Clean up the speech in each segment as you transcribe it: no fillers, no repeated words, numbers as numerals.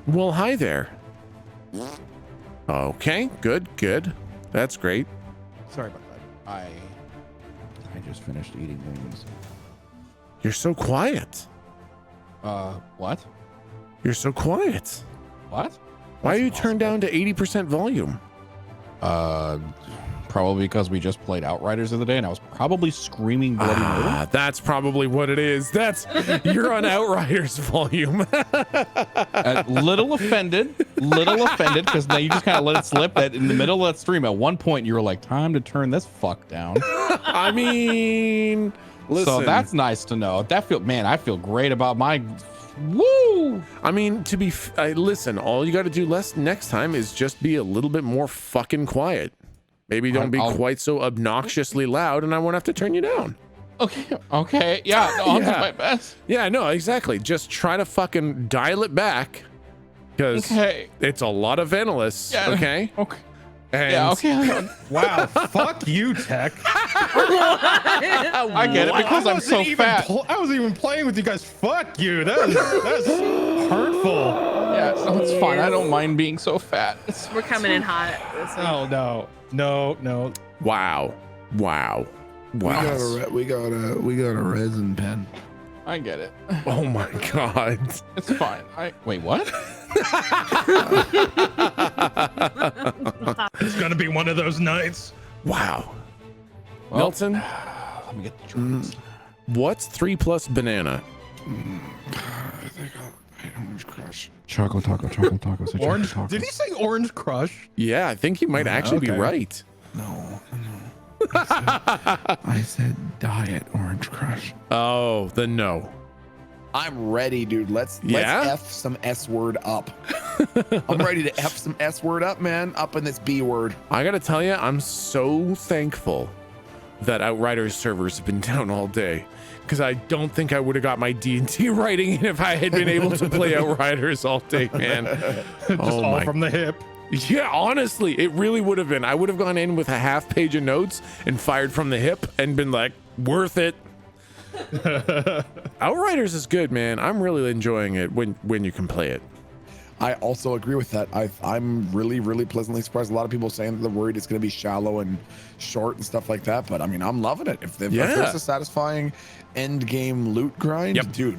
Well, hi there. Okay, good. That's great. Sorry about that. I just finished eating wings. You're so quiet. What? You're so quiet. What? Why are you turned down to 80% volume? Probably because we just played Outriders of the day and I was probably screaming bloody murder. That's probably what it is. You're on Outriders volume. Little offended because now you just kind of let it slip that in the middle of that stream at one point you were like, time to turn this fuck down. I mean, listen. So that's nice to know. I feel great about my woo. I mean, listen, all you got to do next time is just be a little bit more fucking quiet. Maybe don't be quite so obnoxiously loud and I won't have to turn you down. Okay. Yeah, no, I'll do my best. Yeah, no, exactly. Just try to fucking dial it back because it's a lot of Venalis. Yeah. Okay. Okay. Wow, fuck you, Tech. I get it because I'm so fat. I wasn't even playing with you guys. Fuck you. That's hurtful. Yeah, no, it's fine. I don't mind being so fat. We're coming in hot. Oh, no. Wow. We got a resin pen. I get it. Oh my God. It's fine. Wait, what? It's gonna be one of those nights. Wow. Well, Milton, let me get the drinks. what's 3 plus banana? I think Orange Crush. Chocolate taco. Say Orange? taco. Did he say Orange Crush? Yeah, I think you might actually be right. No. I said Diet Orange Crush. Oh, then no. I'm ready, dude. Let's F some S word up. I'm ready to F some S word up, man. Up in this B word. I gotta tell you, I'm so thankful that Outriders servers have been down all day, because I don't think I would have got my D&D writing in if I had been able to play Outriders all day, man. Just all from the hip. Yeah, honestly, it really would have been. I would have gone in with a half page of notes and fired from the hip and been like, worth it. Outriders is good, man. I'm really enjoying it when you can play it. I also agree with that. I'm really, really pleasantly surprised. A lot of people saying that they're worried it's going to be shallow and short and stuff like that. But I mean, I'm loving it. If there's a satisfying end game loot grind, dude,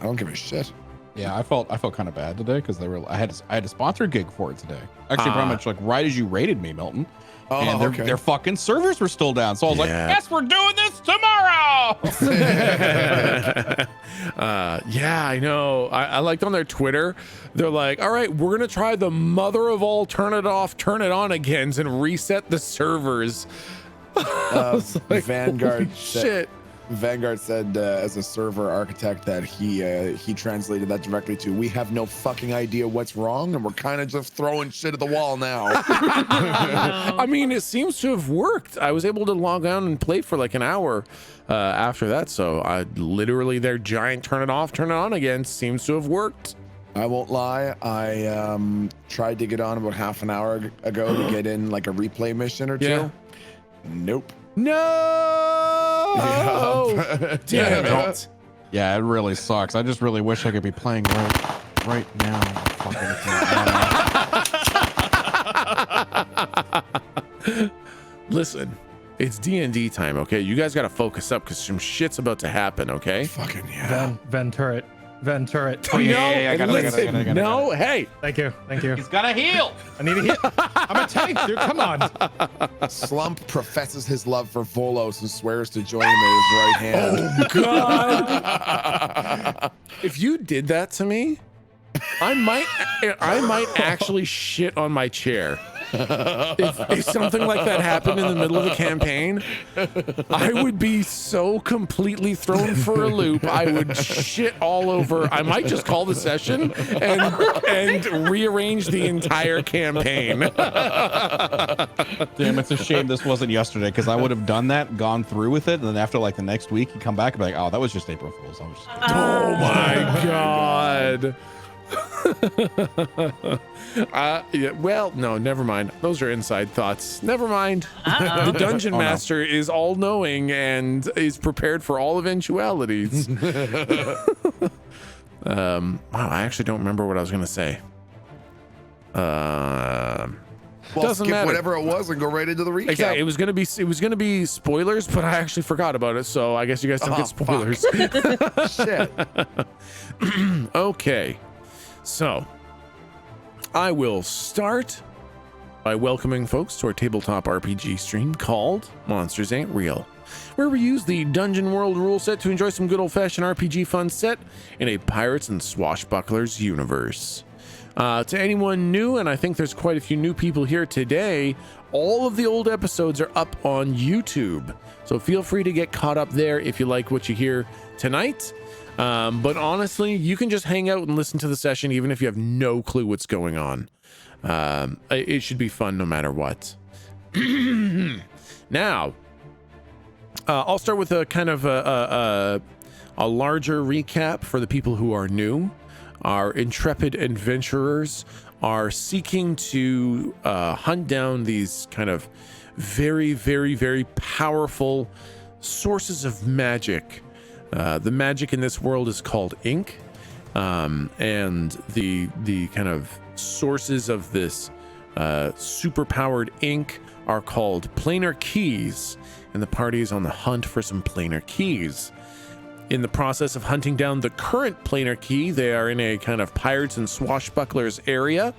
I don't give a shit. Yeah, I felt kind of bad today because I had a sponsor gig for it today. Actually, pretty much like right as you rated me, Milton. And their fucking servers were still down. So I was like, yes, we're doing this tomorrow. Yeah, I know. I liked on their Twitter, they're like, all right, we're going to try the mother of all turn it off, turn it on again and reset the servers. Like, Vanguard shit. Vanguard said as a server architect that he translated that directly to, we have no fucking idea what's wrong and we're kind of just throwing shit at the wall now. I mean, it seems to have worked. I was able to log on and play for like an hour after that. So I literally their giant turn it off, turn it on again seems to have worked. I won't lie. I tried to get on about half an hour ago to get in like a replay mission or two. Yeah. Nope. No. Damn it. Yeah, it really sucks. I just really wish I could be playing right now. Listen, it's D&D time, okay? You guys got to focus up because some shit's about to happen, okay? Fucking yeah. Ven turret. Oh, yeah, I got it. No, hey. Thank you. He's got to heal. I need a heal. I'm a tank, dude. Come on. Slump professes his love for Volos and swears to join him at his right hand. Oh, God. If you did that to me, I might actually shit on my chair. If something like that happened in the middle of a campaign, I would be so completely thrown for a loop. I would shit all over. I might just call the session and rearrange the entire campaign. Damn, it's a shame this wasn't yesterday because I would have done that, gone through with it, and then after like the next week, you come back and be like, oh, that was just April Fool's. Oh my God. Yeah, well, no, never mind. Those are inside thoughts. Never mind. The dungeon master is all knowing and is prepared for all eventualities. Wow, I actually don't remember what I was going to say. Doesn't skip matter. whatever it was and go right into the recap. Exactly. It was gonna be spoilers, but I actually forgot about it, so I guess you guys don't get spoilers. Shit. Okay, so I will start by welcoming folks to our tabletop RPG stream called Monsters Ain't Real, where we use the Dungeon World rule set to enjoy some good old-fashioned RPG fun set in a pirates and swashbucklers universe. To anyone new, and I think there's quite a few new people here today, all of the old episodes are up on YouTube. So feel free to get caught up there if you like what you hear tonight. But honestly, you can just hang out and listen to the session even if you have no clue what's going on. It should be fun no matter what. Now, I'll start with a kind of a larger recap for the people who are new. Our intrepid adventurers are seeking to hunt down these kind of very, very, very powerful sources of magic. The magic in this world is called ink, and the kind of sources of this super-powered ink are called planar keys, and the party is on the hunt for some planar keys. In the process of hunting down the current planar key, they are in a kind of pirates and swashbucklers area,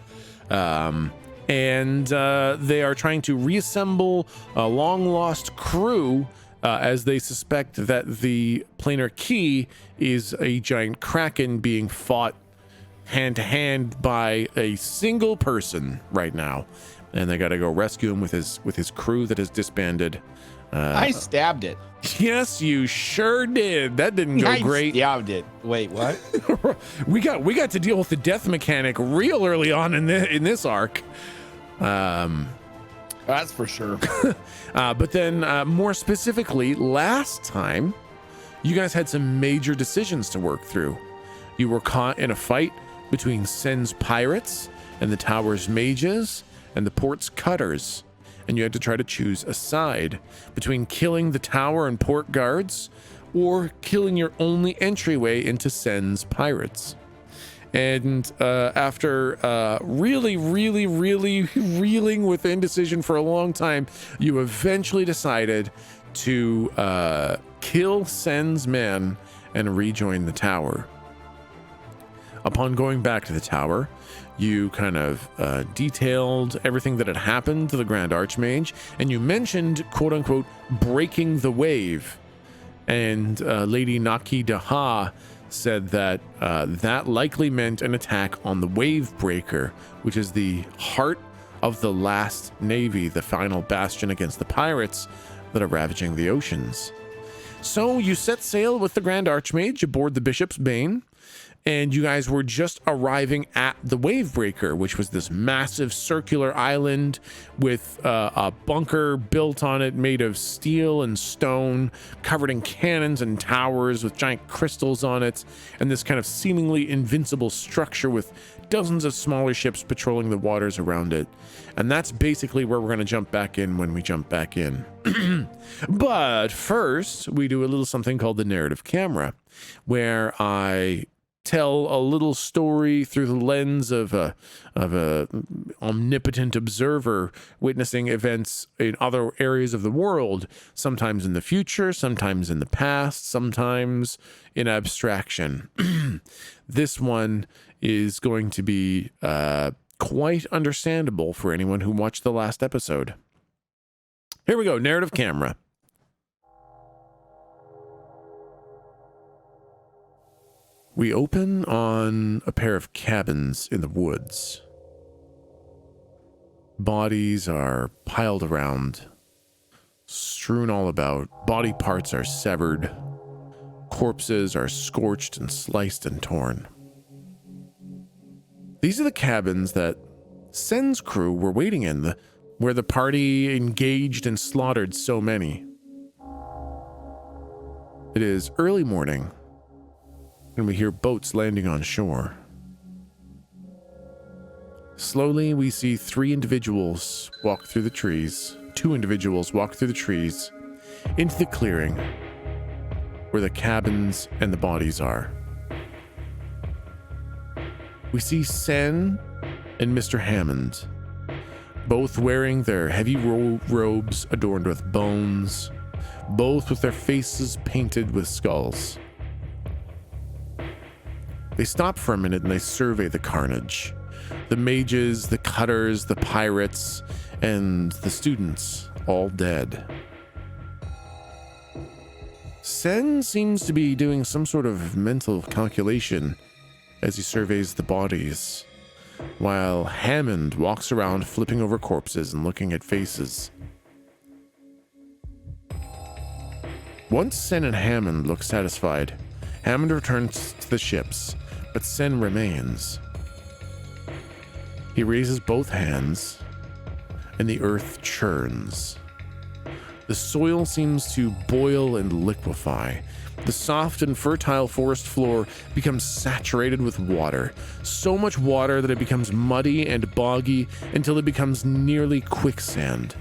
and they are trying to reassemble a long-lost crew as they suspect that the planar key is a giant kraken being fought hand-to-hand by a single person right now, and they got to go rescue him with his crew that is disbanded. I stabbed it. Yes, you sure did. That didn't go great. I stabbed it. Wait, what? we got to deal with the death mechanic real early on in this arc. That's for sure. But then more specifically, last time you guys had some major decisions to work through. You were caught in a fight between Sen's pirates and the tower's mages and the port's cutters, and you had to try to choose a side between killing the tower and port guards or killing your only entryway into Sen's pirates. And after really reeling with indecision for a long time, you eventually decided to kill Sen's men and rejoin the tower. Upon going back to the tower, you kind of detailed everything that had happened to the Grand Archmage, and you mentioned, quote-unquote, breaking the wave. And Lady Naki Daha said that that likely meant an attack on the Wavebreaker, which is the heart of the last navy, the final bastion against the pirates that are ravaging the oceans. So you set sail with the Grand Archmage aboard the Bishop's Bane, and you guys were just arriving at the Wavebreaker, which was this massive circular island with a bunker built on it made of steel and stone, covered in cannons and towers with giant crystals on it, and this kind of seemingly invincible structure with dozens of smaller ships patrolling the waters around it. And that's basically where we're going to jump back in when we jump back in. But first, we do a little something called the narrative camera, where I tell a little story through the lens of a omnipotent observer witnessing events in other areas of the world, sometimes in the future, sometimes in the past, sometimes in abstraction. This one is going to be quite understandable for anyone who watched the last episode. Here we go, narrative camera. We open on a pair of cabins in the woods. Bodies are piled around, strewn all about. Body parts are severed. Corpses are scorched and sliced and torn. These are the cabins that Sen's crew were waiting in, where the party engaged and slaughtered so many. It is early morning, and we hear boats landing on shore. Slowly, we see three individuals walk through the trees. Two individuals walk through the trees into the clearing where the cabins and the bodies are. We see Sen and Mr. Hammond, both wearing their heavy robes adorned with bones, both with their faces painted with skulls. They stop for a minute and they survey the carnage. The mages, the cutters, the pirates, and the students, all dead. Sen seems to be doing some sort of mental calculation as he surveys the bodies, while Hammond walks around flipping over corpses and looking at faces. Once Sen and Hammond look satisfied, Hammond returns to the ships, but Sen remains. He raises both hands, and the earth churns. The soil seems to boil and liquefy. The soft and fertile forest floor becomes saturated with water, so much water that it becomes muddy and boggy until it becomes nearly quicksand.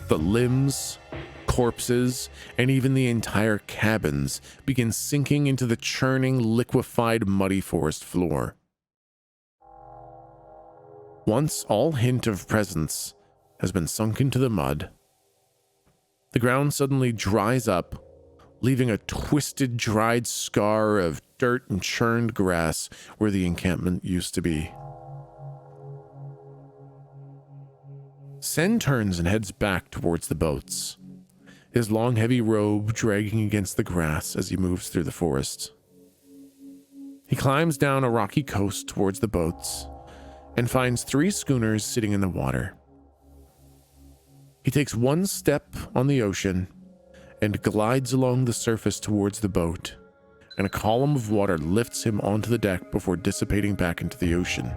The limbs, corpses, and even the entire cabins begin sinking into the churning, liquefied, muddy forest floor. Once all hint of presence has been sunk into the mud, the ground suddenly dries up, leaving a twisted, dried scar of dirt and churned grass where the encampment used to be. Sen turns and heads back towards the boats, his long, heavy robe dragging against the grass as he moves through the forest. He climbs down a rocky coast towards the boats and finds 3 schooners sitting in the water. He takes one step on the ocean and glides along the surface towards the boat, and a column of water lifts him onto the deck before dissipating back into the ocean.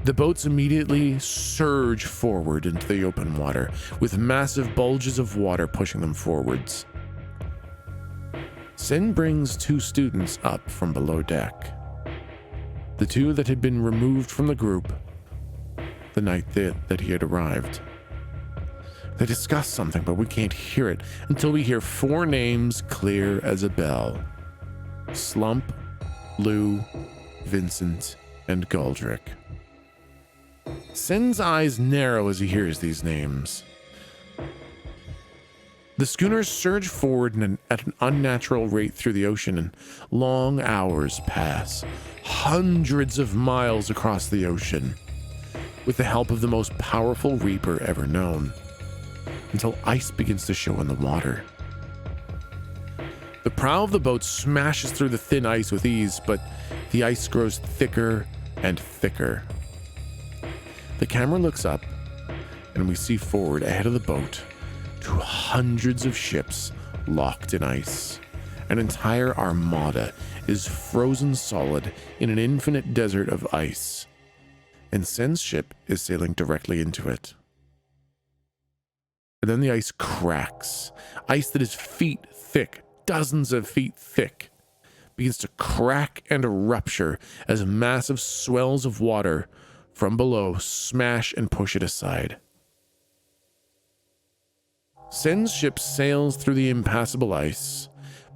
The boats immediately surge forward into the open water, with massive bulges of water pushing them forwards. Sen brings 2 students up from below deck. The 2 that had been removed from the group the night that he had arrived. They discuss something, but we can't hear it until we hear 4 names clear as a bell: Slump, Lou, Vincent, and Galdric. Sen's eyes narrow as he hears these names. The schooners surge forward at an unnatural rate through the ocean, and long hours pass, hundreds of miles across the ocean, with the help of the most powerful reaper ever known, until ice begins to show in the water. The prow of the boat smashes through the thin ice with ease, but the ice grows thicker and thicker. The camera looks up, and we see forward ahead of the boat to hundreds of ships locked in ice. An entire armada is frozen solid in an infinite desert of ice, and Sen's ship is sailing directly into it. And then the ice cracks. Ice that is feet thick, dozens of feet thick, begins to crack and rupture as massive swells of water from below smash and push it aside. Sen's ship sails through the impassable ice,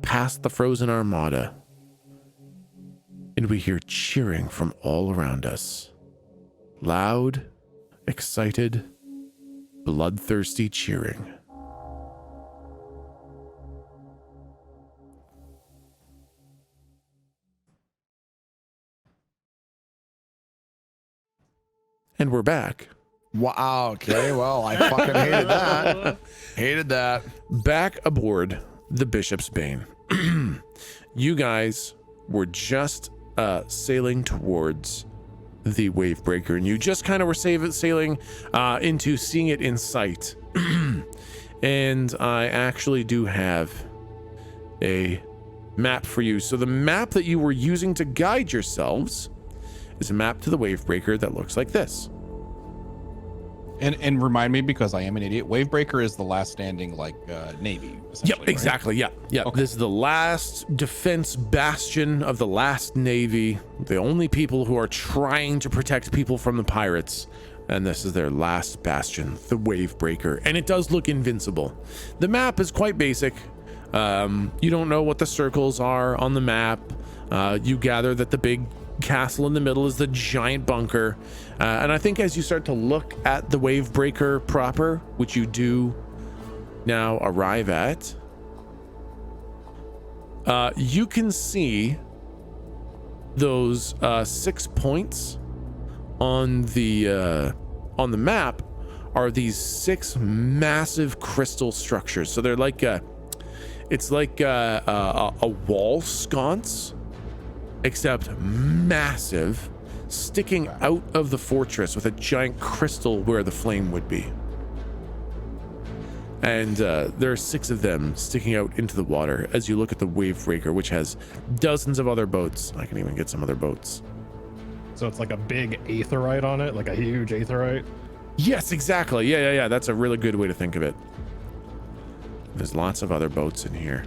past the frozen armada, and we hear cheering from all around us. Loud, excited, bloodthirsty cheering. And we're back. Wow, okay, well, I fucking hated that. Hated that. Back aboard the Bishop's Bane. You guys were just sailing towards the Wavebreaker, and you just kind of were sailing into seeing it in sight. And I actually do have a map for you. So the map that you were using to guide yourselves is a map to the Wavebreaker that looks like this. And remind me, because I am an idiot, Wavebreaker is the last standing, like, navy. Yep, exactly. Right? Yeah. Okay. This is the last defense bastion of the last navy. The only people who are trying to protect people from the pirates. And this is their last bastion, the Wavebreaker. And it does look invincible. The map is quite basic. You don't know what the circles are on the map. You gather that the big castle in the middle is the giant bunker. And I think as you start to look at the Wavebreaker proper, which you do now arrive at, you can see those 6 points on the map are these 6 massive crystal structures. So they're like it's like a wall sconce, except massive, sticking out of the fortress with a giant crystal where the flame would be. And there are 6 of them sticking out into the water as you look at the Wavebreaker, which has dozens of other boats. I can even get some other boats. So it's like a big aetherite on it, like a huge aetherite? Yes, exactly. Yeah. That's a really good way to think of it. There's lots of other boats in here,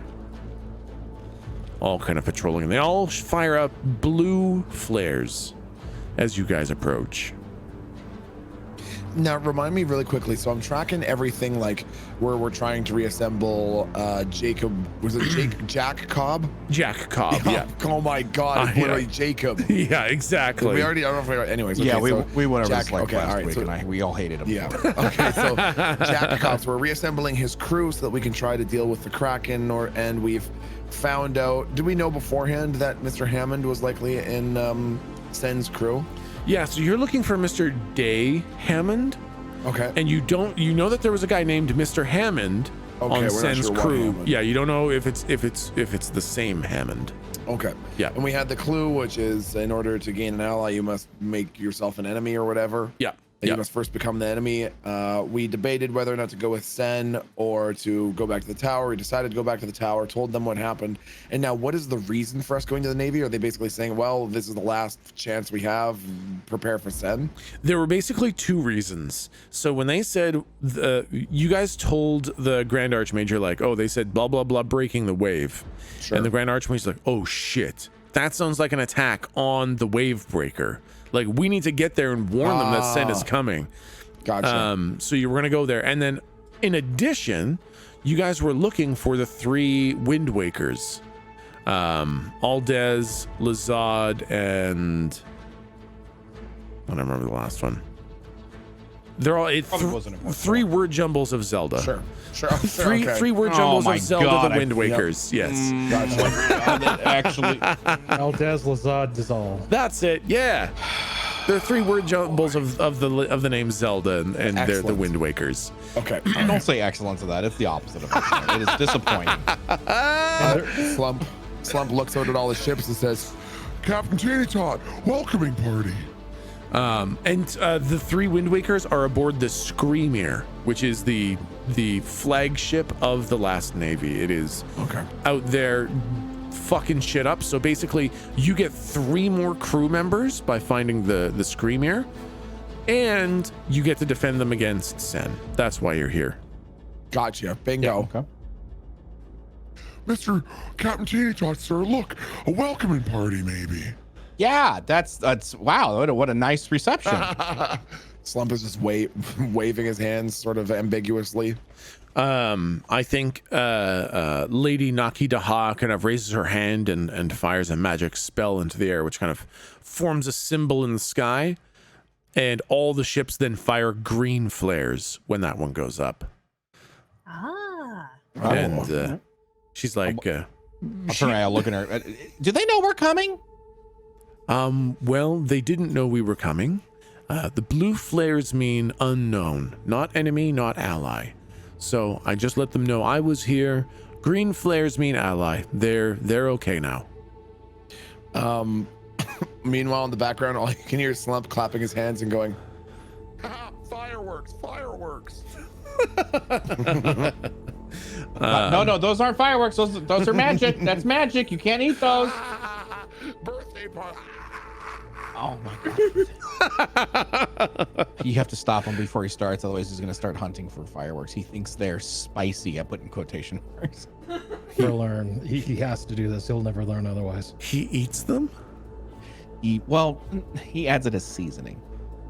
all kind of patrolling, and they all fire up blue flares as you guys approach. Now, remind me really quickly. So I'm tracking everything, like where we're trying to reassemble Jacob. Was it Jack Cobb? Jack Cobb, yeah. Oh my God, it's literally Jacob. Yeah, exactly. We already, I don't know if we, anyways. Yeah, okay, we went over Jack, this like last all right, week, so, and we all hated him. Yeah. Okay, so Jack Cobb. So we're reassembling his crew so that we can try to deal with the Kraken. And we've found out. Did we know beforehand that Mr. Hammond was likely in Sen's crew? Yeah, so you're looking for Mr. Day Hammond. Okay. And you know that there was a guy named Mr. Hammond on Sen's crew. Yeah, you don't know if it's the same Hammond. Okay. Yeah. And we had the clue, which is in order to gain an ally, you must make yourself an enemy or whatever. Yeah. You must first become the enemy. We debated whether or not to go with Sen or to go back to the tower. We decided to go back to the tower, told them what happened. And now what is the reason for us going to the Navy? Are they basically saying, well, this is the last chance we have, prepare for Sen? There were basically 2 reasons. So when they said, you guys told the Grand Archmajor, like, oh, they said blah, blah, blah, breaking the wave. Sure. And the Grand Archmajor's like, oh shit, that sounds like an attack on the Wavebreaker. Like, we need to get there and warn them that Sen is coming. Gotcha. So you were going to go there. And then, in addition, you guys were looking for the 3 Wind Wakers. Aldez, Lazad, and... I don't remember the last one. They're all 3 word jumbles of Zelda. Sure. Three word jumbles of Zelda, the Wind Wakers. Yep. Yes. Gotcha. Actually, Aldez, Lazad, Dizal. That's it. Yeah. There are 3 word jumbles of the name Zelda, and they're the Wind Wakers. Okay. don't say excellent to that. It's the opposite of it. It is disappointing. Slump looks out at all the ships and says, Captain Teeny Tot, welcoming party. The 3 Wind Wakers are aboard the Screamer, which is the flagship of the last Navy. It is out there fucking shit up. So basically, you get 3 more crew members by finding the Screamer, and you get to defend them against Sen. That's why you're here. Gotcha. Bingo. Yeah, okay. Mr. Captain Teeny Tot, sir, look, a welcoming party, maybe. Yeah, that's wow. What a nice reception. Slump is just waving his hands sort of ambiguously. I think Lady Naki Daha kind of raises her hand and fires a magic spell into the air, which kind of forms a symbol in the sky, and all the ships then fire green flares when that one goes up. And she's like, I'll turn around, looking at her. Do they know we're coming? Well, they didn't know we were coming. The blue flares mean unknown, not enemy, not ally. So I just let them know I was here. Green flares mean ally. They're okay now. Meanwhile, in the background, all you can hear is Slump clapping his hands and going, fireworks. No, those aren't fireworks. Those are magic. That's magic. You can't eat those. Birthday party. Oh my God. You have to stop him before he starts, otherwise he's going to start hunting for fireworks. He thinks they're spicy. I put in quotation marks. He'll learn. He has to do this. He'll never learn otherwise. He eats them? He adds it as seasoning.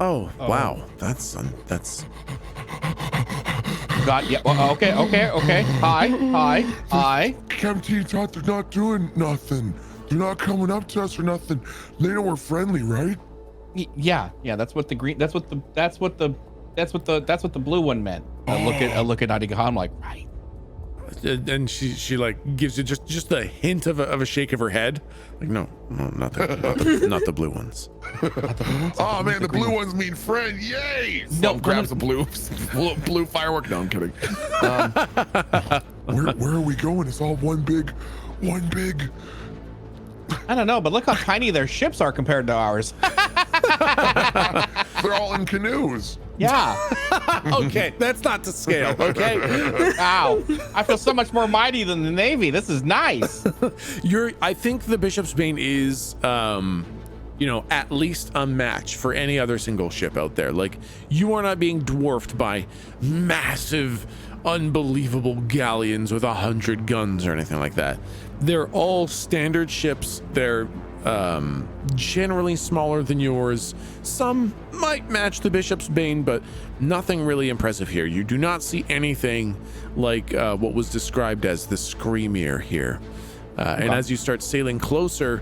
Oh. Wow. That's God, yeah. Well, okay. Hi. Captain Tot, they're not doing nothing. They're not coming up to us or nothing. They know we're friendly, right? Yeah. That's what the green. That's what the blue one meant. I look at Nadigahan. I'm like, right. And she like gives you just a hint of a shake of her head. Like, no, not the blue ones. Oh man, the blue ones mean friend. Yay! Slump grabs a blue firework. No, I'm kidding. Where are we going? It's all one big. I don't know, but look how tiny their ships are compared to ours. They're all in canoes. Yeah. Okay, that's not to scale. Okay. Wow. I feel so much more mighty than the Navy. This is nice. I think the Bishop's Bane is, at least a match for any other single ship out there. Like, you are not being dwarfed by massive, unbelievable galleons with 100 guns or anything like that. They're all standard ships. They're generally smaller than yours. Some might match the Bishop's Bane, but nothing really impressive here. You do not see anything like what was described as the Screamier here. And as you start sailing closer,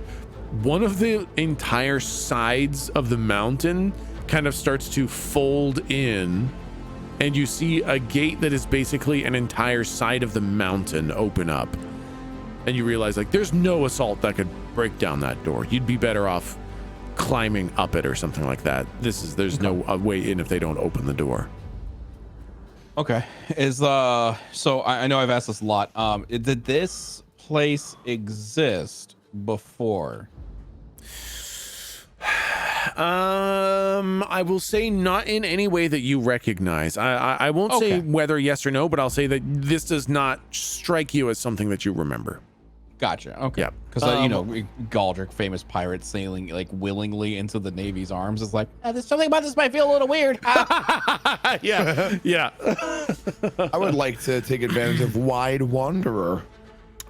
one of the entire sides of the mountain kind of starts to fold in, and you see a gate that is basically an entire side of the mountain open up. And you realize, like, there's no assault that could break down that door. You'd be better off climbing up it or something like that. There's no way in if they don't open the door. Okay. So I know I've asked this a lot. Did this place exist before? I will say not in any way that you recognize. I won't say whether yes or no, but I'll say that this does not strike you as something that you remember. Gotcha. Okay. Yeah. Because Galdric, famous pirate, sailing like willingly into the Navy's arms is like, there's something about this might feel a little weird. Yeah. I would like to take advantage of Wide Wanderer.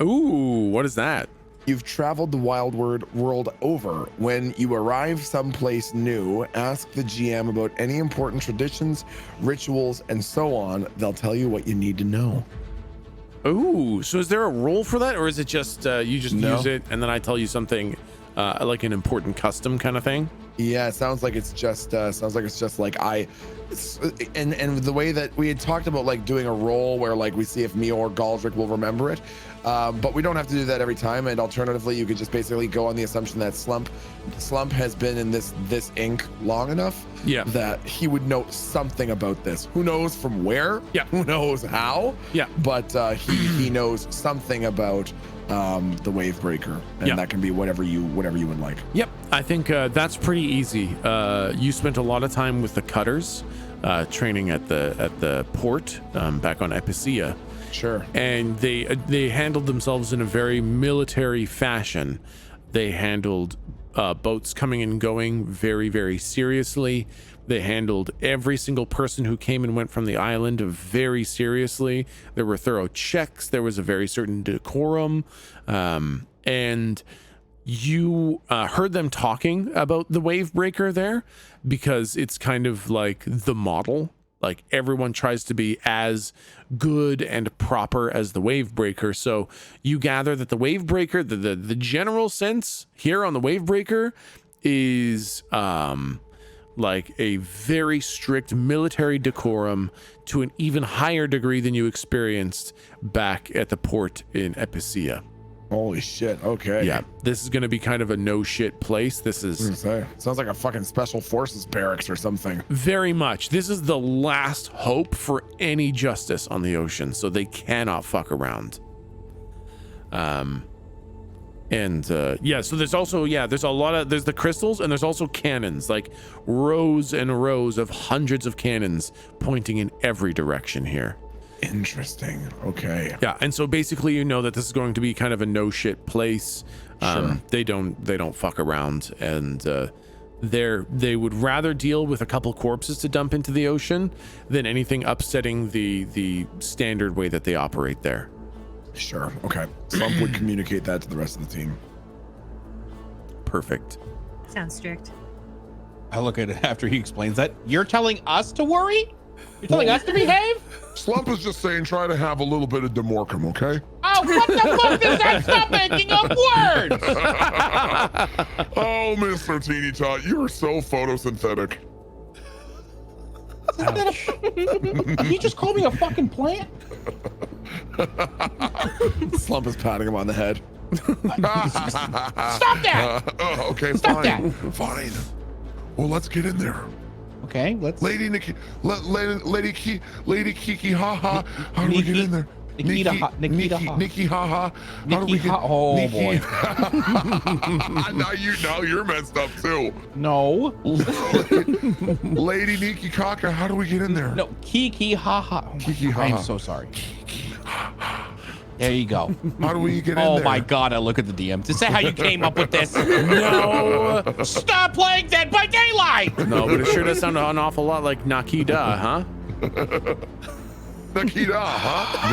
Ooh, what is that? You've traveled the wild world over. When you arrive someplace new, ask the GM about any important traditions, rituals, and so on. They'll tell you what you need to know. Ooh, so is there a role for that, or is it just you just use it and then I tell you something like an important custom kind of thing? Yeah, it sounds like it's just and the way that we had talked about, like doing a roll where like we see if me or Galdric will remember it, but we don't have to do that every time. And alternatively, you could just basically go on the assumption that Slump has been in this ink long enough that he would know something about this. Who knows from where? Yeah. Who knows how? Yeah. But he knows something about the Wavebreaker, and that can be whatever you would like. Yep, I think that's pretty easy. You spent a lot of time with the cutters, training at the port back on Epicea. Sure. And they handled themselves in a very military fashion. They handled boats coming and going very, very seriously. They handled every single person who came and went from the island very seriously. There were thorough checks. There was a very certain decorum. And you heard them talking about the Wavebreaker there because it's kind of like the model. Like everyone tries to be as good and proper as the Wavebreaker. So you gather that the Wavebreaker, the general sense here on the Wavebreaker is like a very strict military decorum to an even higher degree than you experienced back at the port in Epicea. Holy shit. Okay. Yeah, this is going to be kind of a no shit place. This is sounds like a fucking special forces barracks or something. Very much. This is the last hope for any justice on the ocean, so they cannot fuck around. So there's also there's the crystals, and there's also cannons, like rows and rows of hundreds of cannons pointing in every direction here. Interesting. Okay. Yeah, and so basically you know that this is going to be kind of a no shit place. Sure. They don't fuck around, and they would rather deal with a couple corpses to dump into the ocean than anything upsetting the standard way that they operate there. Sure. Okay. Slump would communicate that to the rest of the team. Perfect. Sounds strict. I look at it after he explains that. You're telling us to worry? You're telling us to behave? Slump is just saying try to have a little bit of demorcum, okay? Oh, What the fuck is that? Stop making up words! Oh, Mr. Teeny Tot, you are so photosynthetic. Did he just call me a fucking plant? Slump is patting him on the head. Stop that! Okay, Stop fine. that. Fine. Well, let's get in there. Okay, let's. Lady Kiki, haha. How do we get in there? Nikita, Nikki, haha. How do we get? Oh boy. now you're messed up too. No. Lady Nikki Kaka, how do we get in there? No, Kiki, haha. Oh Kiki, I haha. am so sorry. There you go. How do we get in there? Oh my God, I look at the DM. Is that how you came up with this? No. Stop playing Dead by Daylight. No, but it sure does sound an awful lot like Nakida, huh? Nikita, huh?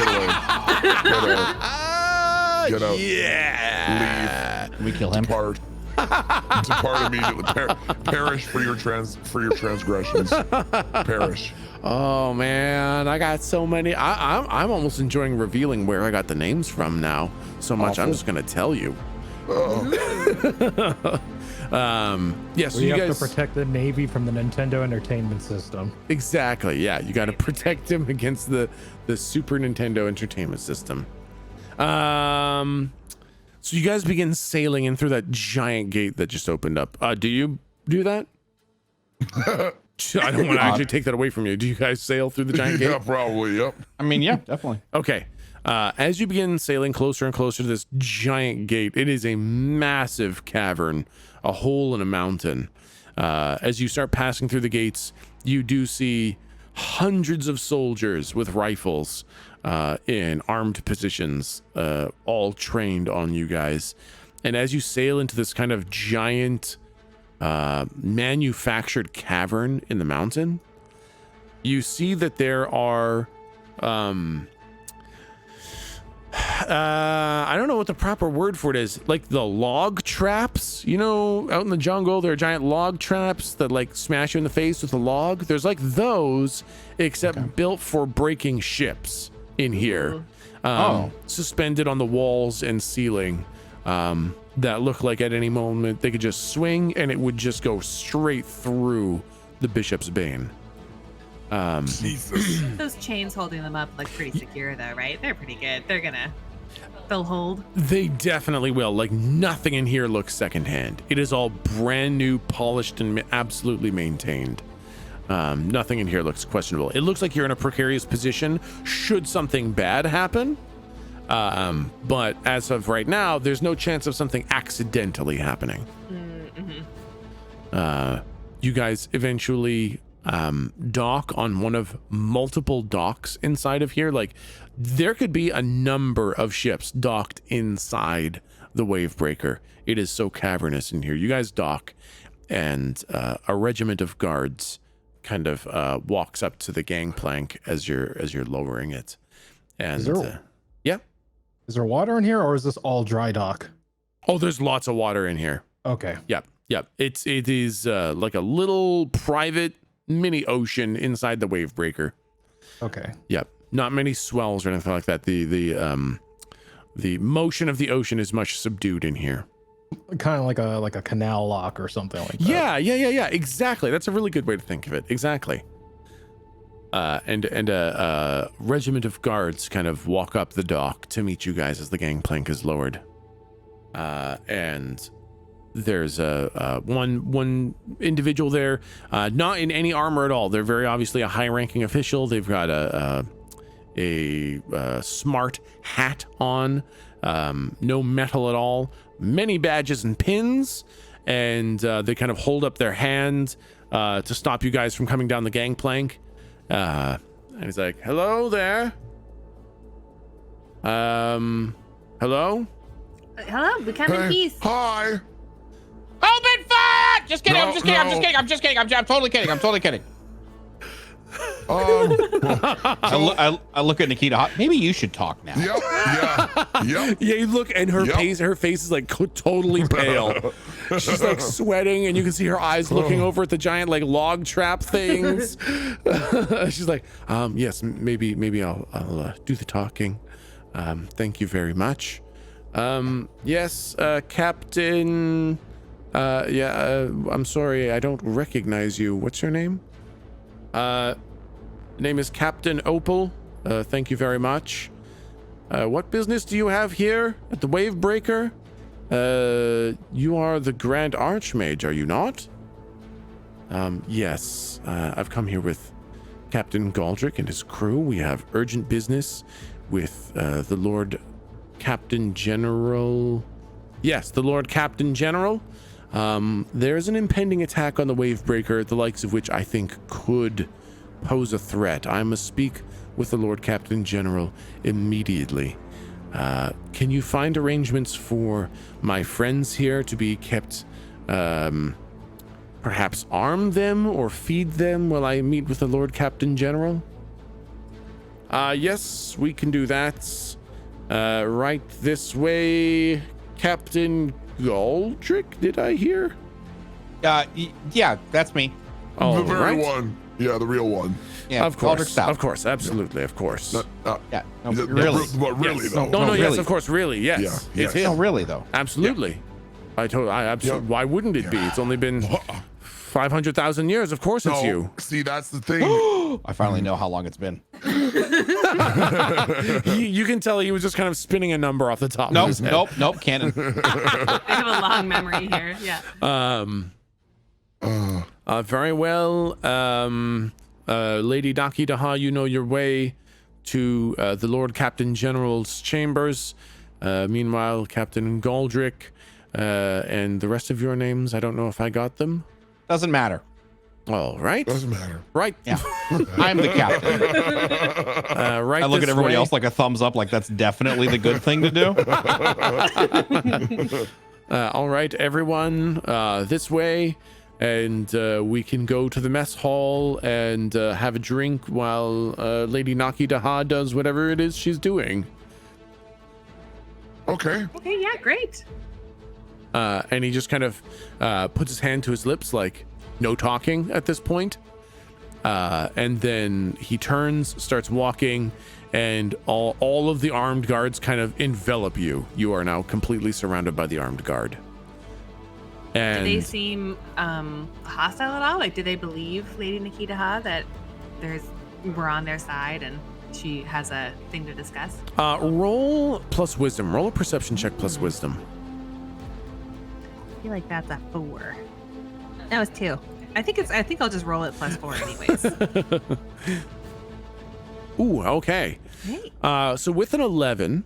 Get out. Yeah. Leave. Can we kill him? Depart. Depart immediately. Perish for your transgressions. Perish. Oh man, I got so many. I'm almost enjoying revealing where I got the names from now. So much, I'm just gonna tell you. Yes, We you have guys to protect the Navy from the Nintendo Entertainment System. exactly. Yeah, you got to protect him against the Super Nintendo Entertainment System. So you guys begin sailing in through that giant gate that just opened up. Do you do that? I don't want to actually take that away from you. Do you guys sail through the giant gate? Yeah, probably. Yep. I mean, yeah, definitely. Okay. As you begin sailing closer and closer to this giant gate, it is a massive cavern, a hole in a mountain. As you start passing through the gates, you do see hundreds of soldiers with rifles in armed positions, all trained on you guys. And as you sail into this kind of giant manufactured cavern in the mountain, you see that there are I don't know what the proper word for it is, like the log traps, you know, out in the jungle there are giant log traps that like smash you in the face with a log. There's like those, except built for breaking ships in here, suspended on the walls and ceiling, that look like at any moment they could just swing and it would just go straight through the Bishop's Bane. Jesus. Those chains holding them up look pretty secure though, right? They're pretty good. They'll hold. They definitely will. Like nothing in here looks secondhand. It is all brand new, polished, and absolutely maintained. Nothing in here looks questionable. It looks like you're in a precarious position should something bad happen. But as of right now, there's no chance of something accidentally happening. You guys eventually dock on one of multiple docks inside of here. Like there could be a number of ships docked inside the Wavebreaker. It is so cavernous in here. You guys dock, and a regiment of guards kind of walks up to the gangplank as you're lowering it. And Is there water in here, or is this all dry dock? Oh, there's lots of water in here. Okay. Yep. It is like a little private mini ocean inside the Wavebreaker. Okay. Yep. Not many swells or anything like that. The motion of the ocean is much subdued in here. Kind of like a canal lock or something like that. Yeah. Exactly. That's a really good way to think of it. Exactly. And a regiment of guards kind of walk up the dock to meet you guys as the gangplank is lowered. And there's one individual there, not in any armor at all. They're very obviously a high-ranking official. They've got a smart hat on, no metal at all, many badges and pins, and they kind of hold up their hand to stop you guys from coming down the gangplank. And he's like, "Hello there. Hello? Hello, we come in peace. Hi. Open fire! Just kidding. No, I'm just kidding. no. I'm just kidding. I'm just kidding. I'm totally kidding. I'm totally kidding. I look at Nikita. Maybe you should talk now. Yep. Yeah, you look, and her face is like totally pale. She's like sweating, and you can see her eyes looking over at the giant like log trap things. She's like, yes, maybe I'll do the talking. Thank you very much. Yes, Captain. I'm sorry, I don't recognize you. What's your name? Name is Captain Opal. Thank you very much. What business do you have here at the Wavebreaker? You are the Grand Archmage, are you not? Yes. I've come here with Captain Galdric and his crew. We have urgent business with the Lord Captain General. Yes, the Lord Captain General. There's an impending attack on the Wavebreaker, the likes of which I think could pose a threat. I must speak with the Lord Captain General immediately. Can you find arrangements for my friends here to be kept, perhaps arm them or feed them while I meet with the Lord Captain General? Yes, we can do that. Right this way, Captain Galdric, did I hear? Yeah, that's me. Oh, The very right. one. Yeah, the real one. Yeah, Of course, Galdric's out. of course, absolutely, of course. Yeah, no, Yeah, really. But really, Yes. though. No, yes, really. of course, really, yes. Yeah, It's yes. No, him. really though. Absolutely. I absolutely. Yeah. Why wouldn't it be? It's only been 500,000 years. Of course, it's No, you. see, that's the thing. I finally know how long it's been. You can tell he was just kind of spinning a number off the top of Nope, his head. nope, canon. I have a long memory here. Yeah. Very well. Lady Daki Daha, you know your way to the Lord Captain General's chambers. Meanwhile, Captain Galdric and the rest of your names, I don't know if I got them. Doesn't matter. All right. Doesn't matter. Right. Yeah, I'm the captain. Right. I look this at everybody way. else like a thumbs up, like that's definitely the good thing to do. All right, everyone, this way, and we can go to the mess hall and have a drink while Lady Naki Daha does whatever it is she's doing. Okay. Okay. Yeah. Great. And he just kind of puts his hand to his lips, like no talking at this point. And then he turns, starts walking, and all of the armed guards kind of envelop you. You are now completely surrounded by the armed guard. And Do they seem hostile at all? Like, do they believe Lady Nikita Ha that we're on their side and she has a thing to discuss? roll plus wisdom. Roll a perception check plus wisdom. I feel like that's a 4. That was 2. I think I'll just roll it plus 4 anyways. Ooh, okay. Hey. So with an 11,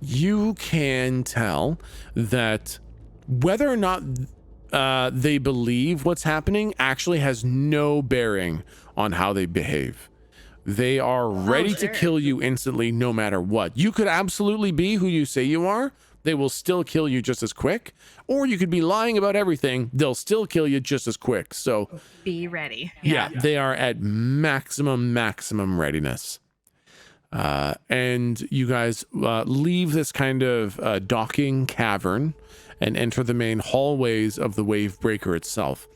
you can tell that whether or not they believe what's happening actually has no bearing on how they behave. They are ready to sure. kill you instantly, no matter what. You could absolutely be who you say you are. They will still kill you just as quick. Or you could be lying about everything. They'll still kill you just as quick. So Be ready. yeah, they are at maximum readiness. And you guys leave this kind of docking cavern and enter the main hallways of the Wavebreaker itself.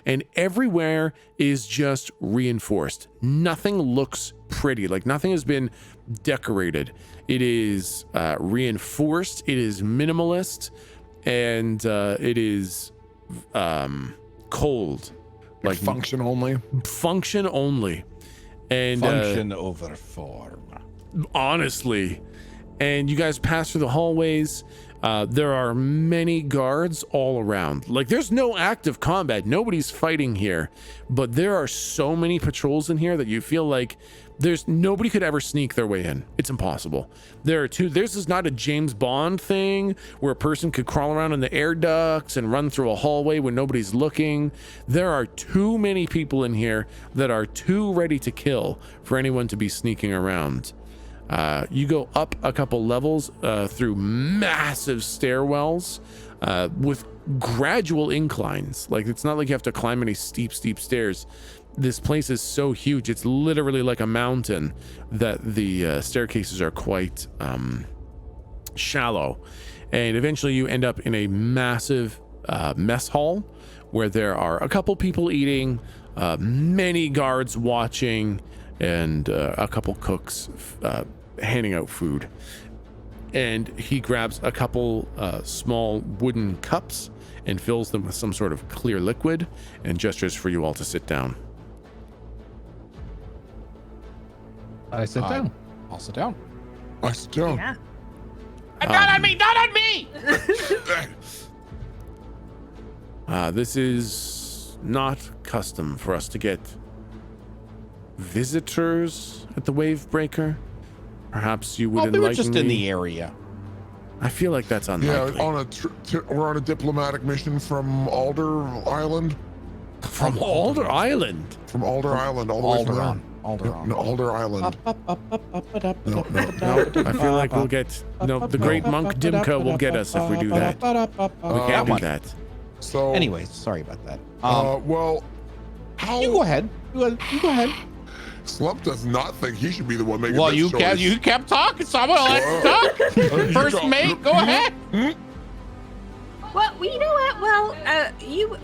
And everywhere is just reinforced. Nothing looks pretty, like nothing has been decorated. It is reinforced, it is minimalist, and it is cold. Like function only. Function only. And Function over form. honestly, and you guys pass through the hallways. There are many guards all around. Like, there's no active combat. Nobody's fighting here, but there are so many patrols in here that you feel like nobody could ever sneak their way in. It's impossible. This is not a James Bond thing where a person could crawl around in the air ducts and run through a hallway when nobody's looking. There are too many people in here that are too ready to kill for anyone to be sneaking around. You go up a couple levels through massive stairwells with gradual inclines. Like, it's not like you have to climb any steep stairs. This place is so huge. It's literally like a mountain that the staircases are quite shallow. And eventually you end up in a massive mess hall where there are a couple people eating, many guards watching, and a couple cooks handing out food. and he grabs a couple small wooden cups and fills them with some sort of clear liquid and gestures for you all to sit down. I sit down. I'll sit down. I still. Yeah. Not on me! Not on me! This is not custom for us to get visitors at the Wavebreaker. Perhaps you would Well, we were enlighten just me. in the area. I feel like that's Yeah, unlikely. we're on a diplomatic mission from Alder Island. From Alder Island. From Alder Island, all the way from there. Alderon. No, Alder Island. No, I feel like we'll get the great monk Dimka will get us if we do that. We can't do that. So Anyways, sorry about that. well, how You go ahead. You go ahead. Slump does not think he should be the one making Well, this you choice. kept talking, so I'm gonna let you talk. First mate, go ahead. Well, you know what? Well,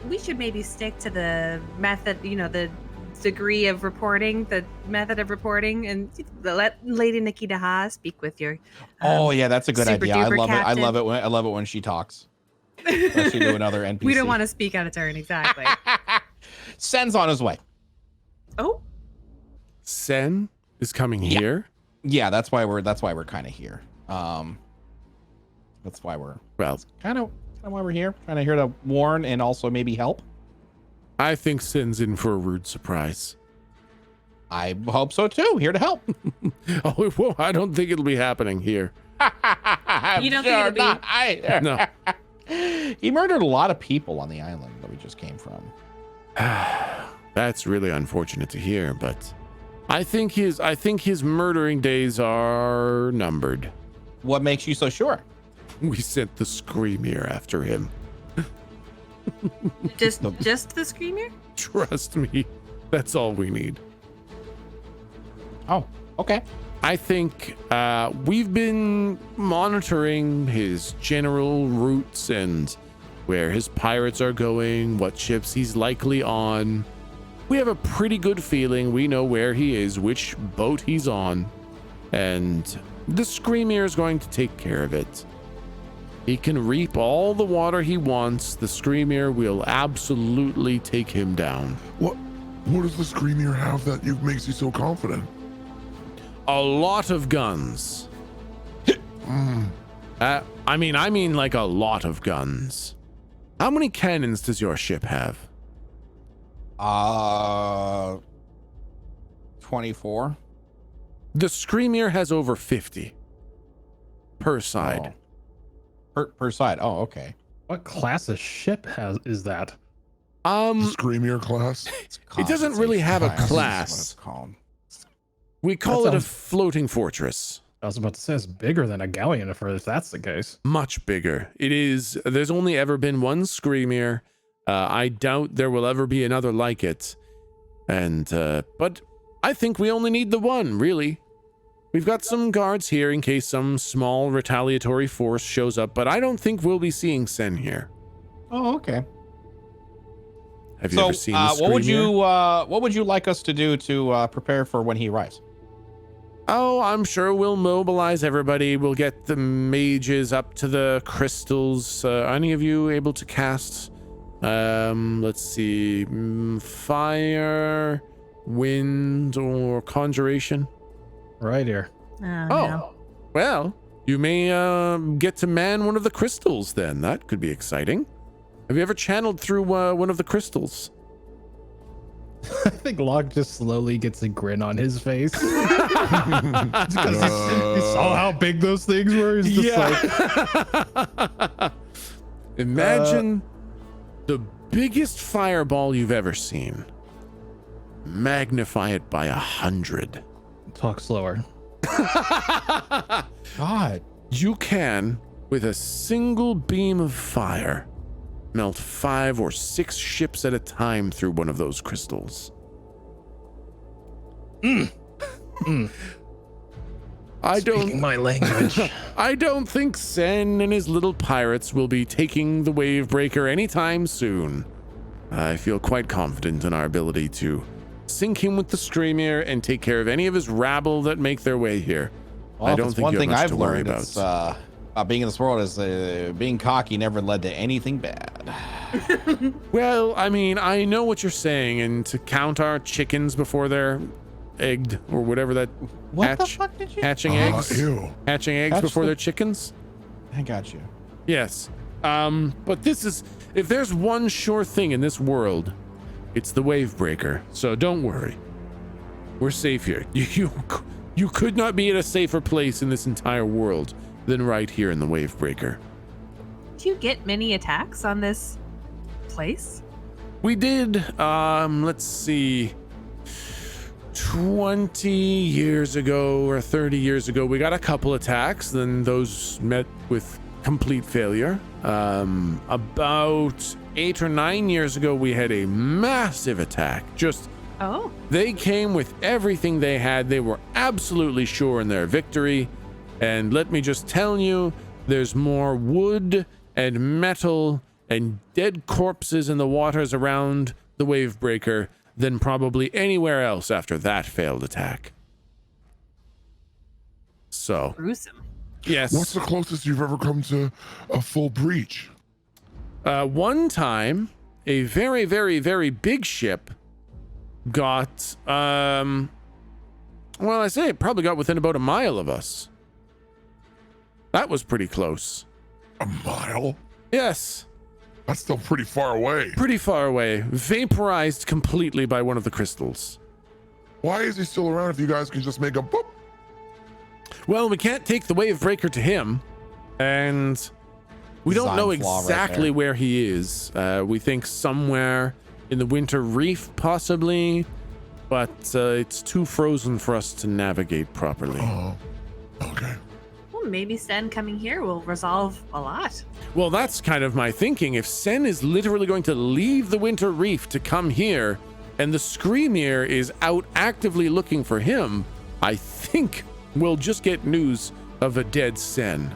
we should maybe stick to the method. You know, the degree of reporting, the method of reporting, and let Lady Nikita Ha speak with your. Oh yeah, that's a good super idea. I duper love it. I captain. love it when she talks. Especially to another NPC. We don't want to speak out of turn, exactly. Sen's on his way. Oh, Sen is coming Yeah. here. Yeah, that's why we're kind of here. That's why we're kind of why we're here. Kind of here to warn and also maybe help. I think Sen's in for a rude surprise. I hope so too. Here to help. Oh, well, I don't think it'll be happening here. You don't think it'll be- not either. No. He murdered a lot of people on the island that we just came from. That's really unfortunate to hear, but I think his murdering days are numbered. What makes you so sure? We sent the Screamier after him. just the screamer? Trust me, that's all we need. Oh, okay. I think we've been monitoring his general routes and where his pirates are going, what ships he's likely on. We have a pretty good feeling. We know where he is, which boat he's on, and the Screamier is going to take care of it. He can reap all the water he wants. The Screamier will absolutely take him down. What does the Screamier have that makes you so confident? A lot of guns. I mean like a lot of guns. How many cannons does your ship have? 24. The Screamier has over 50 per side. Per side. Oh, okay. What class of ship is that? The Screamier class? It doesn't really have a That's what class. it's called. We call That it a sounds- floating fortress. I was about to say it's bigger than a galleon if that's the case. Much bigger. It is. There's only ever been one Screamier. I doubt there will ever be another like it. And but I think we only need the one, really. We've got some guards here in case some small retaliatory force shows up, but I don't think we'll be seeing Sen here. Oh, okay. Have you ever seen the Screamier? what would you like us to do to prepare for when he arrives? Oh, I'm sure we'll mobilize everybody. We'll get the mages up to the crystals. Any of you able to cast? Let's see. Fire, wind, or conjuration? Right here. Oh, Oh, no. well, you may get to man one of the crystals then. That could be exciting. Have you ever channeled through one of the crystals? I think Locke just slowly gets a grin on his face. Because he saw how big those things were. He's just like, Imagine the biggest fireball you've ever seen. Magnify it by 100. talk slower. God. You can, with a single beam of fire, melt 5 or 6 ships at a time through one of those crystals. Speaking my language. I don't think Sen and his little pirates will be taking the Wavebreaker anytime soon. I feel quite confident in our ability to sink him with the Screamier and take care of any of his rabble that make their way here. Well, I if don't it's think one you have thing much I've to worry learned about. is being in this world is being cocky never led to anything bad. Well, I mean, I know what you're saying, and to count our chickens before they're egged or whatever that What the fuck did you? hatching eggs, Ew. hatching eggs Hatch before the- they're chickens. I got you. Yes. But this is, if there's one sure thing in this world, it's the Wavebreaker. So don't worry. We're safe here. You could not be in a safer place in this entire world than right here in the Wavebreaker. Do you get many attacks on this place? We did, let's see, 20 years ago or 30 years ago, we got a couple attacks, then those met with complete failure. About 8 or 9 years ago, we had a massive attack. Oh. They came with everything they had. They were absolutely sure in their victory. And let me just tell you, there's more wood and metal and dead corpses in the waters around the Wavebreaker than probably anywhere else after that failed attack. So, Gruesome. yes. What's the closest you've ever come to a full breach? One time, a very, very, very big ship got, well, I say it probably got within about a mile of us. That was pretty close. A mile? Yes, That's still pretty far away. pretty far away. Vaporized completely by one of the crystals. Why is he still around if you guys can just make a boop? Well, we can't take the Wavebreaker to him, and we don't Design know flaw right exactly there. where he is. We think somewhere in the Winter Reef, possibly, but it's too frozen for us to navigate properly. Oh, okay. Well, maybe Sen coming here will resolve a lot. Well, that's kind of my thinking. If Sen is literally going to leave the Winter Reef to come here, and the Screamir is out actively looking for him, I think we'll just get news of a dead Sen.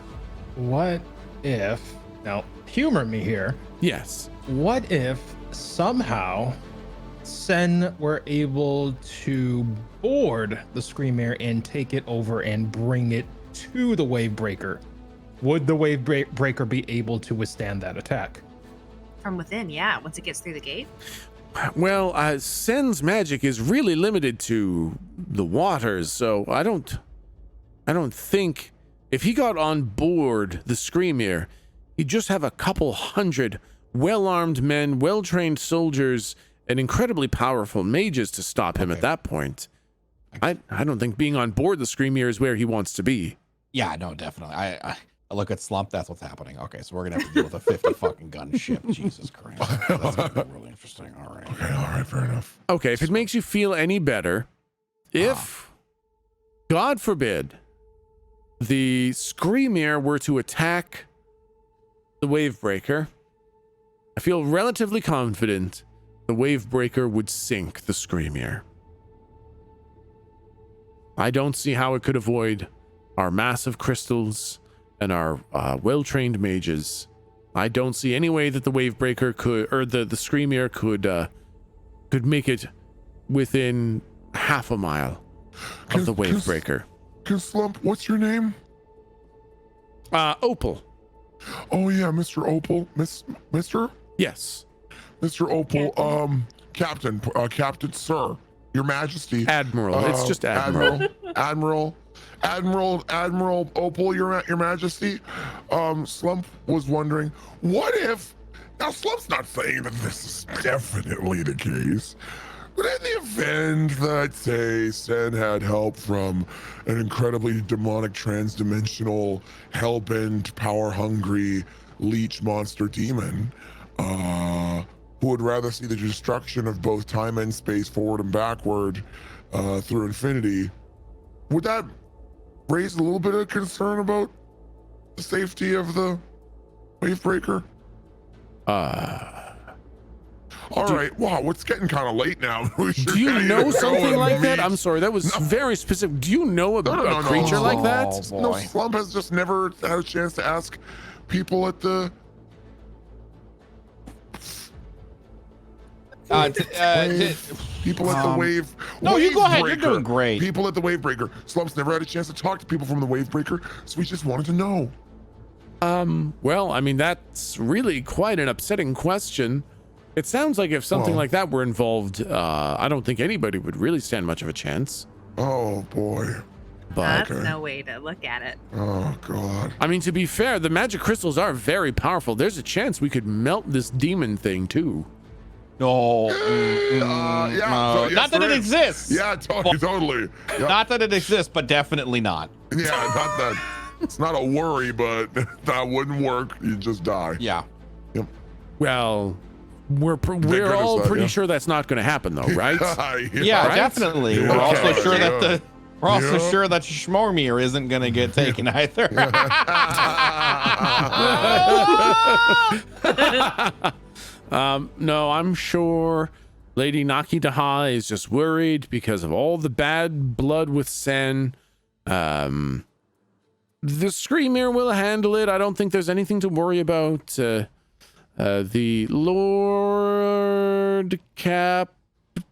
What if, now humor me here, Yes. what if somehow Sen were able to board the Screamir and take it over and bring it to the Wavebreaker? Would the Wavebreaker be able to withstand that attack? From within, yeah, once it gets through the gate. Well, Sen's magic is really limited to the waters, so I don't think if he got on board the Screamir, he'd just have a couple hundred well-armed men, well-trained soldiers, and incredibly powerful mages to stop him at that point. I don't think being on board the Screamir is where he wants to be. Yeah, no, definitely. I look at Slump. That's what's happening. Okay, so we're gonna have to deal with a 50 fucking gun ship. Jesus Christ, that's gonna be really interesting. All right. Okay, all right, fair enough. Okay, if it makes you feel any better, if, God forbid, the Screamir were to attack the Wavebreaker, I feel relatively confident the Wavebreaker would sink the Screamir. I don't see how it could avoid our massive crystals and our well-trained mages. I don't see any way that the Wavebreaker could, or the Screamir could make it within half a mile of the Wavebreaker. Slump, what's your name? Opal. Oh yeah, Mr. Opal. Mr. Yes. Mr. Opal, Captain, Sir, Your Majesty. Admiral. It's just Admiral. Admiral Opal, Your Majesty. Slump was wondering, what if, now Slump's not saying that this is definitely the case, but in the event that, say, Sen had help from an incredibly demonic, transdimensional, hellbent, power-hungry leech monster demon, who would rather see the destruction of both time and space forward and backward through infinity, would that raise a little bit of concern about the safety of the Wavebreaker? All right. Wow, it's getting kind of late now. Do you know something like that? I'm sorry, that was very specific. Do you know a creature like that? No, Slump has just never had a chance to ask people at the. People at the Wave. No, you go ahead. You're Wavebreaker. doing great. People at the Wavebreaker. Slump's never had a chance to talk to people from the Wavebreaker, so we just wanted to know. Well, I mean, that's really quite an upsetting question. It sounds like if something like that were involved, I don't think anybody would really stand much of a chance. Oh boy. But That's no way to look at it. Oh god. I mean, to be fair, the magic crystals are very powerful. There's a chance we could melt this demon thing too. No. Yes, not that it exists. Yeah, totally. Yep. Not that it exists, but definitely not. Yeah, not that. It's not a worry, but that wouldn't work. You'd just die. Yeah. Yep. Well, we're all pretty sure that's not going to happen, though, right? Yeah, right? definitely. Yeah. We're also Okay. sure that Yeah. we're also Yeah. sure that Schmormir isn't going to get taken either. No, I'm sure Lady Naki Daha is just worried because of all the bad blood with Sen. The Screamer will handle it. I don't think there's anything to worry about. The Lord Captain...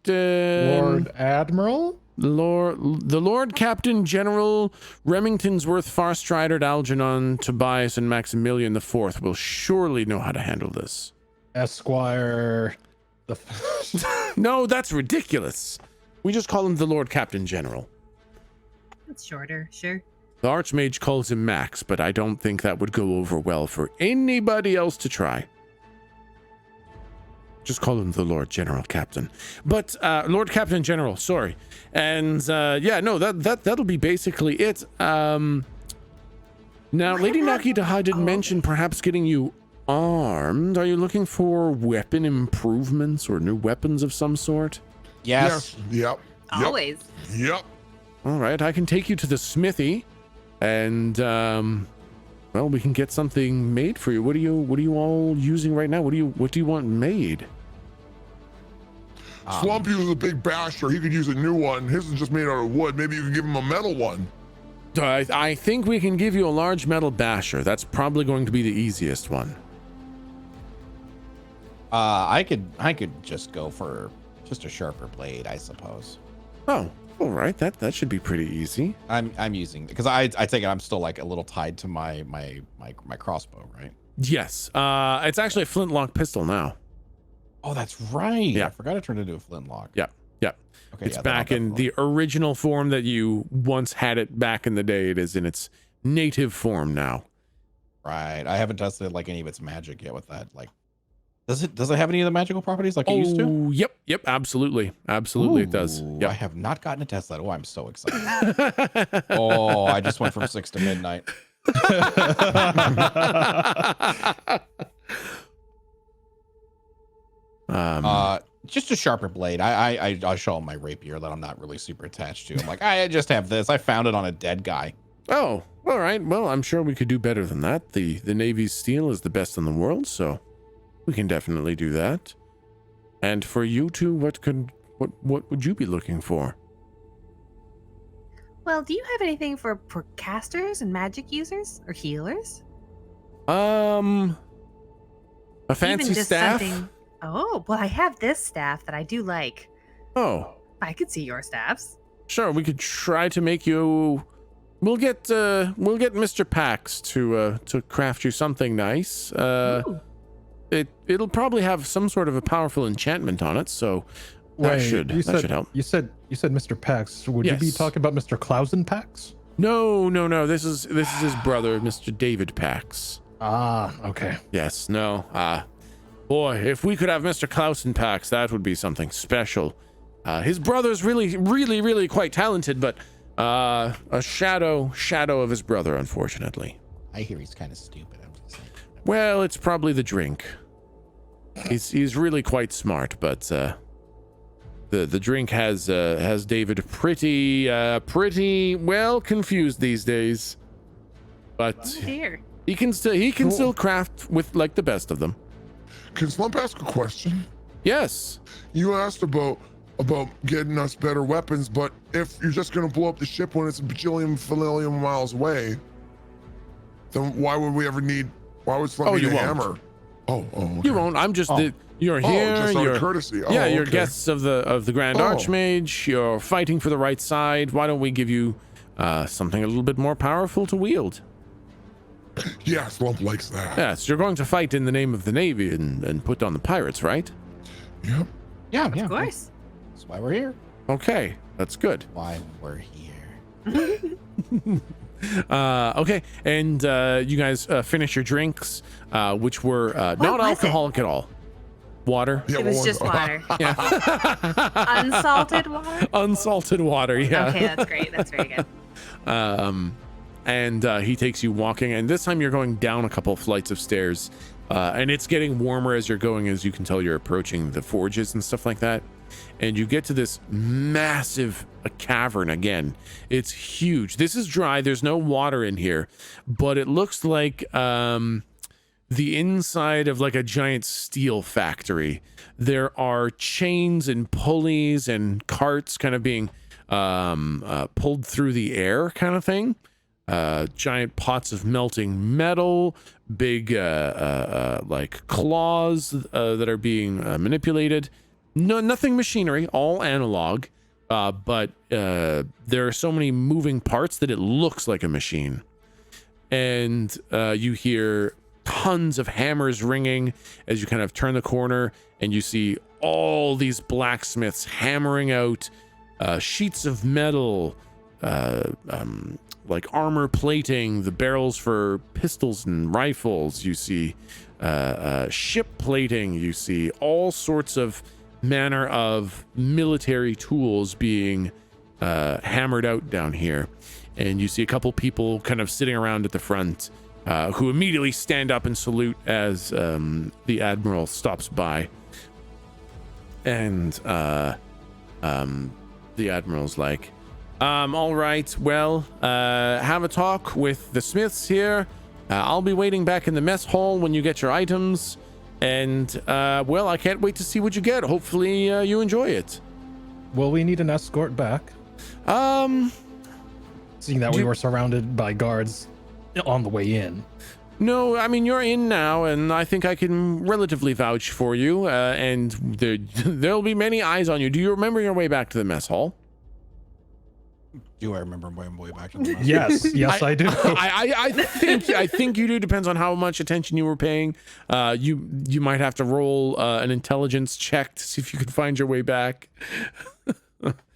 Lord Admiral? The Lord Captain General Remingtonsworth, Farstrider, Algernon, Tobias, and Maximilian IV will surely know how to handle this. Esquire. No, that's ridiculous. We just call him the Lord Captain General. It's shorter, sure. The Archmage calls him Max, but I don't think that would go over well for anybody else to try. Just call him the Lord General Captain. But Lord Captain General, sorry. And yeah, no, that'll be basically it. Now, Lady Naki Daha did mention perhaps getting you armed. Are you looking for weapon improvements or new weapons of some sort? Yes. Yep. Always. Yep. All right, I can take you to the smithy, and well, we can get something made for you. What are you all using right now? What do you want made? Slump uses a big basher. He could use a new one. His is just made out of wood. Maybe you can give him a metal one. I think we can give you a large metal basher. That's probably going to be the easiest one. I could just go for just a sharper blade, I suppose. Oh, all right. That should be pretty easy. I'm using because I take it I'm still like a little tied to my crossbow, right? Yes. It's actually a flintlock pistol now. Oh, that's right. Yeah. I forgot I turned it into a flintlock. Yeah. Okay. It's back in the original form that you once had it back in the day. It is in its native form now. Right. I haven't tested like any of its magic yet with that. Like, does it have any of the magical properties like it used to? Yep. Absolutely. It does. Ooh, Yep. I have not gotten to test that. Oh, I'm so excited. Oh, I just went from 6 to midnight. Just a sharper blade. I show him my rapier that I'm not really super attached to. I'm like, I just have this. I found it on a dead guy. Oh, all right. Well, I'm sure we could do better than that. The Navy's steel is the best in the world, so we can definitely do that. And for you two, what would you be looking for? Well, do you have anything for casters and magic users or healers? A fancy Even just staff? something- Oh, well, I have this staff that I do like. Oh, I could see your staffs. sure. We could try to make you. We'll get Mr. Pax to craft you something nice. Ooh. It'll probably have some sort of a powerful enchantment on it, so that should help. You said Mr. Pax. Would you be Yes. talking about Mr. Clausen Pax? No. This is his brother, Mr. David Pax. Ah, okay. Yes. No. Boy, if we could have Mr. Clausen Pax, that would be something special. His brother's really quite talented, but a shadow of his brother, unfortunately. I hear he's kind of stupid. I'm just saying. Well, it's probably the drink. He's really quite smart, but the drink has David pretty well confused these days. But Oh dear. he can still craft with like the best of them. Can Slump ask a question? Yes. You asked about getting us better weapons, but if you're just gonna blow up the ship when it's a bajillion miles away, then why would Slump need you a won't. hammer? Oh, okay. You won't. I'm just you're Oh, here. just out of You're courtesy. Oh, yeah, you're okay. guests of the Grand Archmage. You're fighting for the right side. Why don't we give you something a little bit more powerful to wield? Yeah, Slump likes that. Yes, you're going to fight in the name of the Navy and put down the pirates, right? Yep. Yeah, Of course. That's why we're here. Okay, that's good. Why we're here. Okay, and you guys finish your drinks, which were not alcoholic at all. Water. Yeah, It was just water. Yeah. Unsalted water? Unsalted water. Yeah. Okay, that's great. That's very good. And he takes you walking, and this time you're going down a couple flights of stairs, and it's getting warmer as you're going. As you can tell, you're approaching the forges and stuff like that, and you get to this massive cavern again. It's huge. This is dry. There's no water in here, but it looks like the inside of like a giant steel factory. There are chains and pulleys and carts kind of being pulled through the air kind of thing. Giant pots of melting metal, big like claws that are being manipulated. Nothing machinery, all analog, but there are so many moving parts that it looks like a machine. And you hear tons of hammers ringing as you kind of turn the corner, and you see all these blacksmiths hammering out sheets of metal, like armor plating, the barrels for pistols and rifles. You see ship plating. You see all sorts of manner of military tools being hammered out down here. And you see a couple people kind of sitting around at the front who immediately stand up and salute as the admiral stops by. And the admiral's like, all right, well, have a talk with the smiths here. I'll be waiting back in the mess hall when you get your items. And, well, I can't wait to see what you get. Hopefully you enjoy it. Will we need an escort back? Seeing that we were surrounded by guards on the way in. No, I mean, you're in now, and I think I can relatively vouch for you. And there'll be many eyes on you. Do you remember your way back to the mess hall? Do I remember my way back to the Yes, I do. I think you do. Depends on how much attention you were paying. You might have to roll an intelligence check to see if you can find your way back.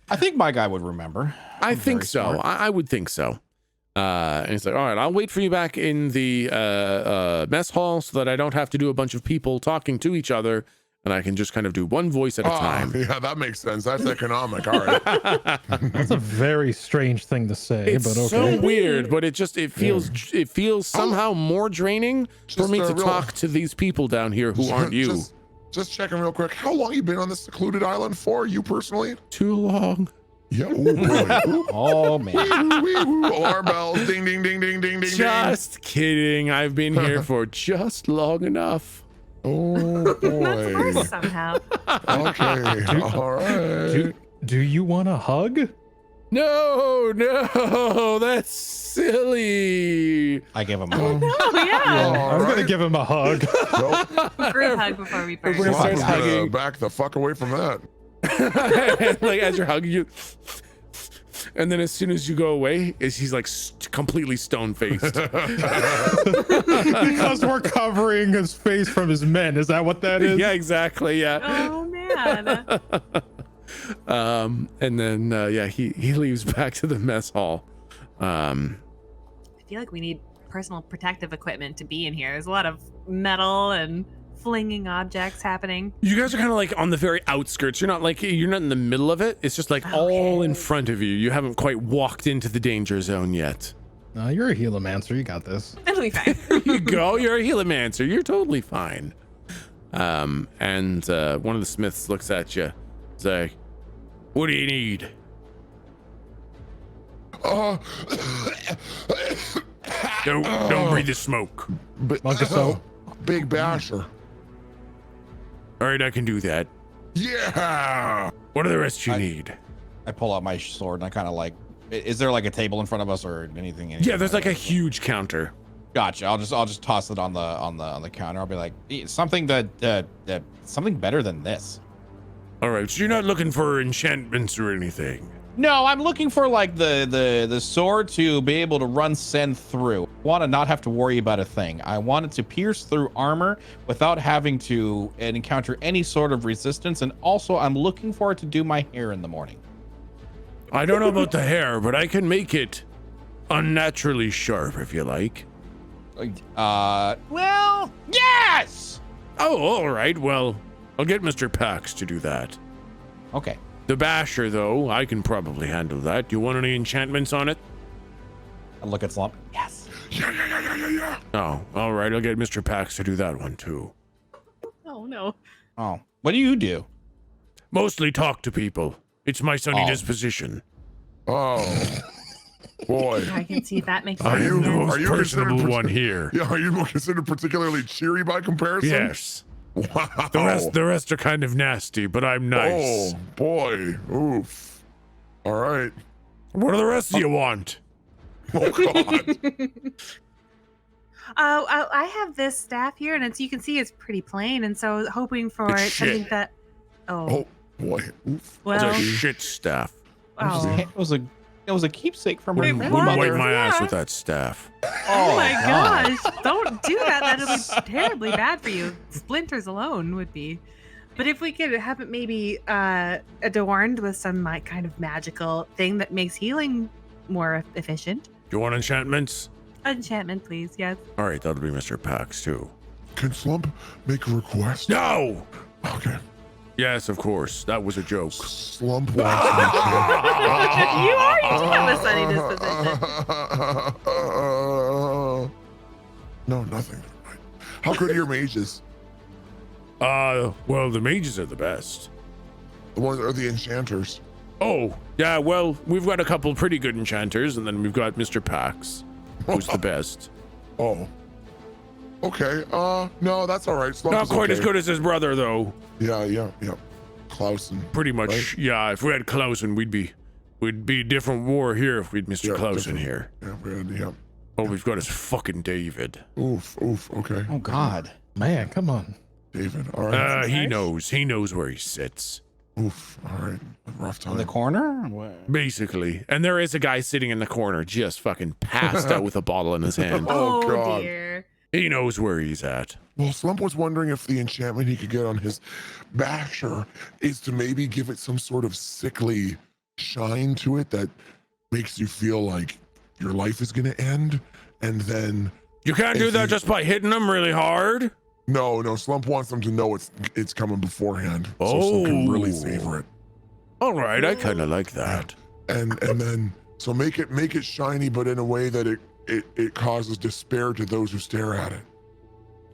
I think my guy would remember. I think so. I would think so. And he's like, all right, I'll wait for you back in the mess hall so that I don't have to do a bunch of people talking to each other, and I can just kind of do one voice at a time. Yeah, that makes sense. That's economic. All right. That's a very strange thing to say, It's but okay. so weird, but it feels somehow more draining for me to talk to these people down here who aren't you. Just checking real quick. How long you been on this secluded island for, you personally? Too long. Yeah. Ooh, boy. Ooh. Oh man. Wee-woo. Alarm bells. Ding, ding, ding, ding, ding, ding. Just kidding. I've been here for just long enough. Oh That's boy. worse somehow. Okay. All right. Do you want a hug? No, that's silly. I give him a hug. Oh yeah. All I'm right. gonna give him a hug. Nope. Group hug before we burn. We're gonna start I'm hugging. gonna back the fuck away from that. Like as you're hugging you, and then as soon as you go away, he's like completely stone faced. Because we're covering his face from his men. Is that what that is? Yeah, exactly. Yeah. Oh man. And then he leaves back to the mess hall. I feel like we need personal protective equipment to be in here. There's a lot of metal and flinging objects happening. You guys are kind of like on the very outskirts. You're not in the middle of it. It's just like all in front of you. You haven't quite walked into the danger zone yet. No, you're a healomancer. You got this. It'll be fine. There you go. You're a healomancer. You're totally fine. And one of the smiths looks at you. He's like, "What do you need?" Don't breathe the smoke. Monk of soap. Big basher. All right, I can do that. Yeah. What do the rest you need? I pull out my sword and I kind of like. Is there like a table in front of us or anything? Yeah, there's like a huge counter. Gotcha. I'll just toss it on the counter. I'll be like, something something better than this. All right, so you're not looking for enchantments or anything. No, I'm looking for like the sword to be able to run send through. I want to not have to worry about a thing. I want it to pierce through armor without having to encounter any sort of resistance. And also, I'm looking for it to do my hair in the morning. I don't know about the hair, but I can make it unnaturally sharp if you like. Well, yes. Oh, all right. Well, I'll get Mr. Pax to do that. Okay. The basher, though, I can probably handle that. Do you want any enchantments on it? I look at Slump. Yes. Yeah. Oh, all right. I'll get Mr. Pax to do that one, too. Oh no. Oh, what do you do? Mostly talk to people. It's my sunny disposition. Oh, boy. I can see that makes I sense. am the most you personable considered one here. Yeah, are you considered particularly cheery by comparison? Yes. Wow. The rest are kind of nasty, but I'm nice. Oh, boy. Oof. All right. What do the rest of you want? Oh, God. I have this staff here, and as you can see, it's pretty plain. And so, hoping for It's something shit. that. Oh, boy. Oof. Well, It's a shit staff. oh. It was a keepsake from her It Wouldn't was. wipe my ass Yeah. with that staff. Oh my gosh! Don't do that. That'll be terribly bad for you. Splinters alone would be. But if we could have it maybe adorned with some kind of magical thing that makes healing more efficient. Do you want enchantments? Enchantment, please. Yes. All right, that'll be Mr. Pax, too. Can Slump make a request? No! Okay. Yes, of course. That was a joke. Slump wants You do have a sunny disposition. No, nothing. How good are your mages? Well, the mages are the best. The ones are the enchanters. Oh, yeah, well, we've got a couple pretty good enchanters, and then we've got Mr. Pax, who's the best. Oh. Okay. No, that's all right. Slump Not is quite okay. as good as his brother, though. Yeah. Clausen. Pretty much, Right? yeah. If we had Clausen, we'd be a different war here if we'd Mr. Yeah, Clausen different. here. Yeah. Oh, we've got his fucking David. Oof. Okay. Oh God. Man, come on. David. All right. He knows where he sits. Oof. All right. Rough time. In the corner? What? Basically. And there is a guy sitting in the corner just fucking passed out with a bottle in his hand. Oh, God. Dear. He knows where he's at. Well, Slump was wondering if the enchantment he could get on his basher is to maybe give it some sort of sickly shine to it that makes you feel like your life is going to end. And then You can't do If that you- just by hitting him really hard. no, Slump wants them to know it's coming beforehand, so Slump can really Oh. savor it. All right, I kind of like that. And then so make it shiny, but in a way that it causes despair to those who stare at it.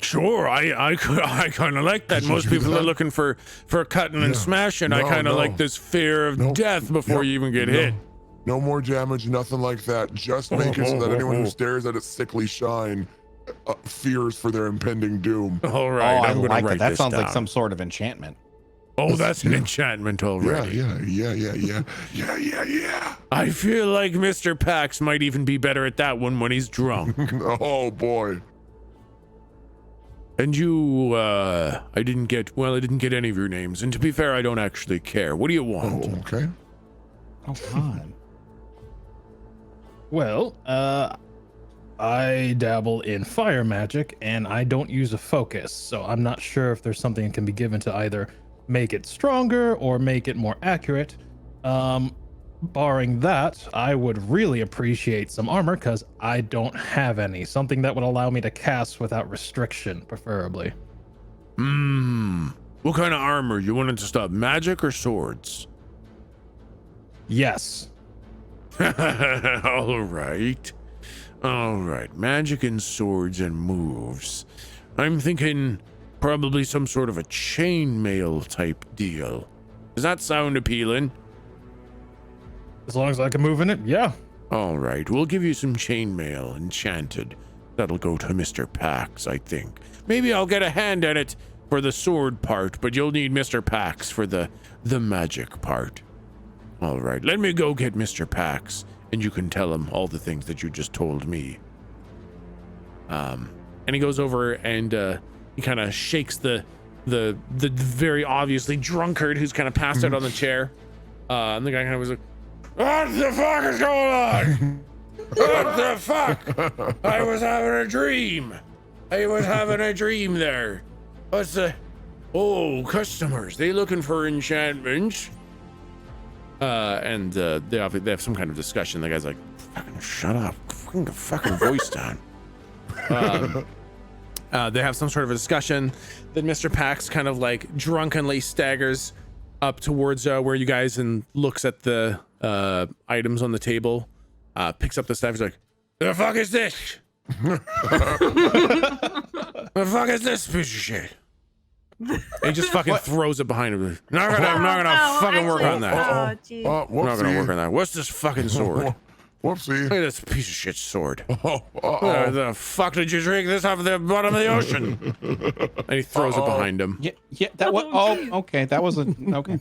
Sure, I kind of like that. Could you Most do people are that? looking for cutting and Yeah. smashing. I No, kind of no. like this fear of Nope. death before Yep. you even get No. hit. No more damage, nothing like that. Just make it so that anyone who stares at its sickly shine fears for their impending doom. All Oh, right, I I'm gonna like write that. That this sounds like down. some sort of enchantment. Oh, that's an enchantment already. Yeah. I feel like Mr. Pax might even be better at that one when he's drunk. Oh boy. And you, I didn't get any of your names. And to be fair, I don't actually care. What do you want? Oh, okay. Oh God. Well, I dabble in fire magic and I don't use a focus, so I'm not sure if there's something that can be given to either make it stronger or make it more accurate. Barring that, I would really appreciate some armor because I don't have any. Something that would allow me to cast without restriction, preferably. What kind of armor? You wanted to stop magic or swords? Yes. All right. Magic and swords and moves. I'm thinking probably some sort of a chainmail type deal. Does that sound appealing? As long as I can move in it, yeah. All right, we'll give you some chainmail enchanted. That'll go to Mr. Pax, I think. Maybe I'll get a hand at it for the sword part, but you'll need Mr. Pax for the magic part. All right, let me go get Mr. Pax, and you can tell him all the things that you just told me. And he goes over and he kind of shakes the very obviously drunkard who's kind of passed out on the chair. And the guy kind of was like, "What the fuck is going on? What the fuck? I was having a dream. I was having a dream there. What's the... Oh, customers, they looking for enchantments?" And they have some kind of discussion. The guy's like, "Fucking shut up. Fucking voice down." They have some sort of a discussion. Then Mr. Pax kind of like drunkenly staggers up towards where you guys and looks at the items on the table, picks up the staff. He's like, "The fuck is this? The fuck is this piece of shit?" He just fucking throws it behind him. I'm not gonna fucking work on that. Oh, geez. I'm not gonna work on that. What's this fucking sword? Whoopsie. Look at this piece of shit sword. The fuck did you drink this off the bottom of the ocean? And he throws it behind him. Yeah, that was. Oh, okay. That was a okay.